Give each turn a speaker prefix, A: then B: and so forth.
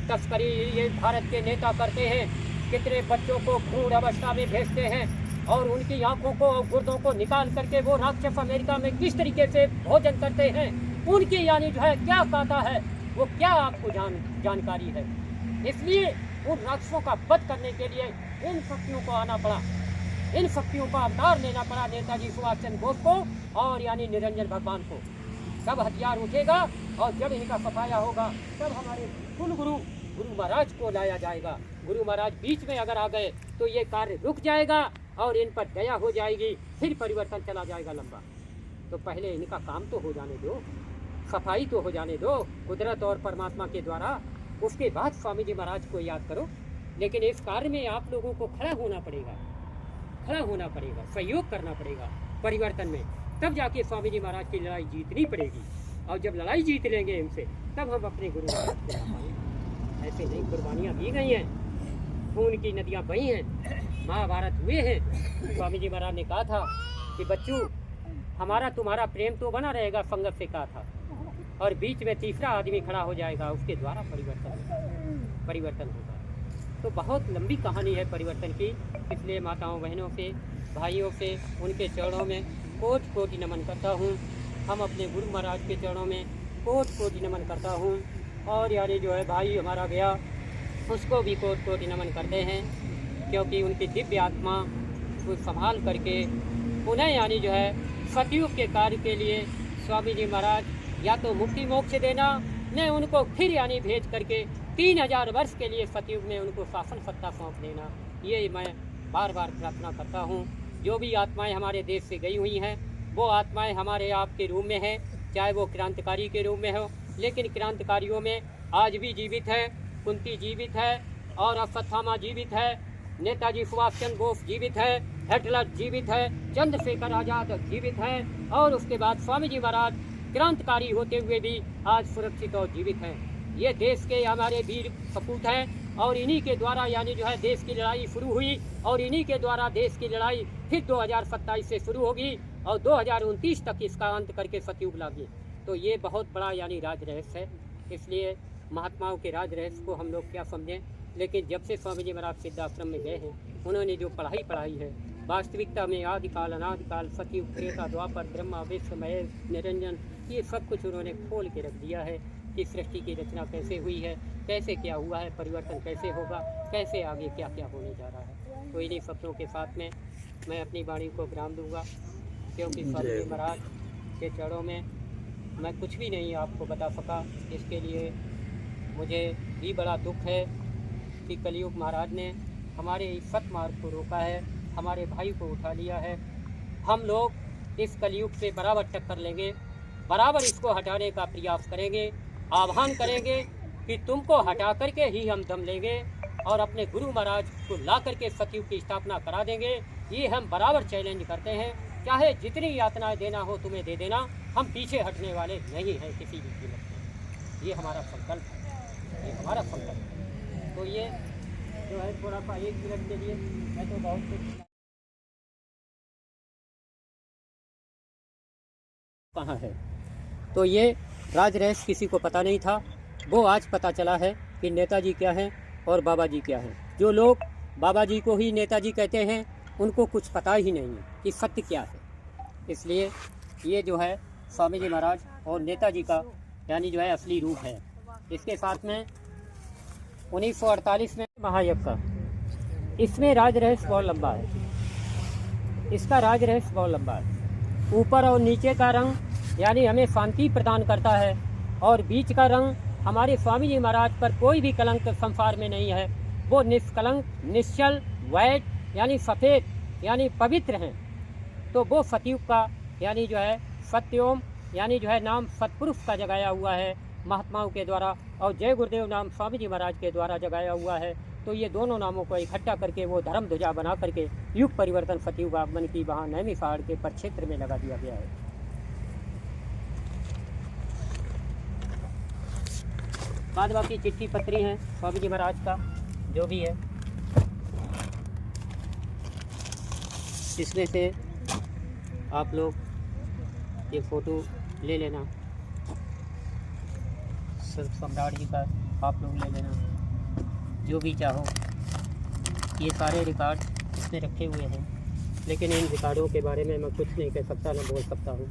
A: तस्करी ये भारत के नेता करते हैं। कितने बच्चों को भ्रूण अवस्था में भेजते हैं और उनकी आंखों को और गुर्दों को निकाल करके वो राक्षस अमेरिका में किस तरीके से भोजन करते हैं, उनकी यानी जो है क्या कहता है, वो क्या आपको जानकारी है। इसलिए उन राक्षसों का वध करने के लिए इन शक्तियों को आना पड़ा, इन शक्तियों का अवतार लेना पड़ा नेताजी सुभाष चंद्र बोस को और यानी निरंजन भगवान को। तब हथियार उठेगा और जब इनका सफाया होगा तब हमारे कुल गुरु महाराज को लाया जाएगा। गुरु महाराज बीच में अगर आ गए तो ये कार्य रुक जाएगा और इन पर दया हो जाएगी, फिर परिवर्तन चला जाएगा लंबा। तो पहले इनका काम तो हो जाने दो, सफाई तो हो जाने दो कुदरत और परमात्मा के द्वारा, उसके बाद स्वामी जी महाराज को याद करो। लेकिन इस कार्य में आप लोगों को खड़ा होना पड़ेगा, सहयोग करना पड़ेगा परिवर्तन में, तब जाके स्वामी जी महाराज की लड़ाई जीतनी पड़ेगी। और जब लड़ाई जीत लेंगे इनसे तब हम अपने गुरु महाराज को ला पाएंगे। ऐसे नहीं कुर्बानियाँ दी गई हैं, खून की नदियाँ बही हैं, महाभारत हुए हैं। स्वामी जी महाराज ने कहा था कि बच्चों हमारा तुम्हारा प्रेम तो बना रहेगा, संगत से कहा था, और बीच में तीसरा आदमी खड़ा हो जाएगा, उसके द्वारा परिवर्तन होगा। तो बहुत लंबी कहानी है परिवर्तन की। इसलिए माताओं बहनों से भाइयों से उनके चरणों में कोटि कोटि नमन करता हूँ। हम अपने गुरु महाराज के चरणों में कोटि कोटि नमन करता हूँ। और यानी जो है भाई हमारा गया उसको भी कोटि कोटि नमन करते हैं, क्योंकि उनकी दिव्य आत्मा को संभाल करके उन्हें यानी जो है सतयुग के कार्य के लिए स्वामी जी महाराज या तो मुक्ति मोक्ष देना, न उनको फिर यानी भेज करके 3000 वर्ष के लिए सतयुग में उनको शासन सत्ता सौंप देना। ये मैं बार बार प्रार्थना करता हूँ। जो भी आत्माएं हमारे देश से गई हुई हैं वो आत्माएं हमारे आपके रूप में हैं, चाहे वो क्रांतिकारी के रूप में हो, लेकिन क्रांतिकारियों में आज भी जीवित है, कुंती जीवित है और अश्वत्थामा जीवित है, नेताजी सुभाष चंद्र बोस जीवित है, हिटलर जीवित है, चंद्रशेखर आज़ाद जीवित है, और उसके बाद स्वामी जी महाराज क्रांतिकारी होते हुए भी आज सुरक्षित और जीवित हैं। ये देश के हमारे वीर सपूत हैं और इन्हीं के द्वारा यानी जो है देश की लड़ाई शुरू हुई और इन्हीं के द्वारा देश की लड़ाई फिर 2027 से शुरू होगी और 2029 तक इसका अंत करके सतयुग लागी। तो ये बहुत बड़ा यानी राज रहस्य है। इसलिए महात्माओं के राज रहस्य को हम लोग क्या समझें, लेकिन जब से स्वामी जी महाराज सिद्धाश्रम में गए हैं उन्होंने जो पढ़ाई है वास्तविकता में आदिकाल अनादिकाल सतयुग त्रेता द्वापर ब्रह्मा विष्णु महेश निरंजन, ये सब कुछ उन्होंने खोल के रख दिया है कि सृष्टि की रचना कैसे हुई है, कैसे क्या हुआ है, परिवर्तन कैसे होगा, कैसे आगे क्या क्या होने जा रहा है। तो इन्हीं शब्दों के साथ में मैं अपनी वाणी को विराम दूंगा, क्योंकि स्वामी जी महाराज के चरणों में मैं कुछ भी नहीं आपको बता सका। इसके लिए मुझे भी बड़ा दुख है कि कलयुग महाराज ने हमारे इस सतमार्ग को रोका है, हमारे भाई को उठा लिया है। हम लोग इस कलयुग से बराबर टक्कर लेंगे, बराबर इसको हटाने का प्रयास करेंगे, आह्वान करेंगे कि तुमको हटा करके ही हम दम लेंगे और अपने गुरु महाराज को ला करके सतयुग की स्थापना करा देंगे। ये हम बराबर चैलेंज करते हैं, चाहे जितनी यातनाएं देना हो तुम्हें दे देना, हम पीछे हटने वाले नहीं हैं किसी भी कीमत में। ये हमारा संकल्प है, ये हमारा संकल्प है। तो ये जो है थोड़ा सा 1 मिनट के लिए मैं तो बहुत कुछ कहाँ है। तो ये राज रहस्य किसी को पता नहीं था, वो आज पता चला है कि नेताजी क्या हैं और बाबा जी क्या हैं। जो लोग बाबा जी को ही नेताजी कहते हैं उनको कुछ पता ही नहीं है कि सत्य क्या है। इसलिए ये जो है स्वामी जी महाराज और नेताजी का यानी जो है असली रूप है। इसके साथ में 1948 में महायज्ञ का, इसमें राज रहस्य बहुत लंबा है, इसका राज रहस्य बहुत लंबा है। ऊपर और नीचे का रंग यानी हमें शांति प्रदान करता है और बीच का रंग हमारे स्वामी जी महाराज पर कोई भी कलंक संसार में नहीं है। वो निष्कलंक, निश्चल, वैट यानी सफ़ेद यानी पवित्र हैं। तो वो सतयुग का यानी जो है सत्योम यानी जो है नाम सतपुरुष का जगाया हुआ है महात्माओं के द्वारा, और जय गुरुदेव नाम स्वामी जी महाराज के द्वारा जगाया हुआ है। तो ये दोनों नामों को इकट्ठा करके वो धर्म ध्वजा बना करके युग परिवर्तन सतयुग आगमन की वहाँ नैमिषारण्य के प्रक्षेत्र में लगा दिया गया है। बाद बाकी चिट्ठी पत्री हैं स्वामी जी महाराज का जो भी है, इसमें से आप लोग ये फ़ोटो ले लेना, सम्राट जी का आप लोग ले लेना। जो भी चाहो। ये सारे रिकॉर्ड इसमें रखे हुए हैं, लेकिन इन रिकॉर्डों के बारे में मैं कुछ नहीं कह सकता, ना बोल सकता हूँ।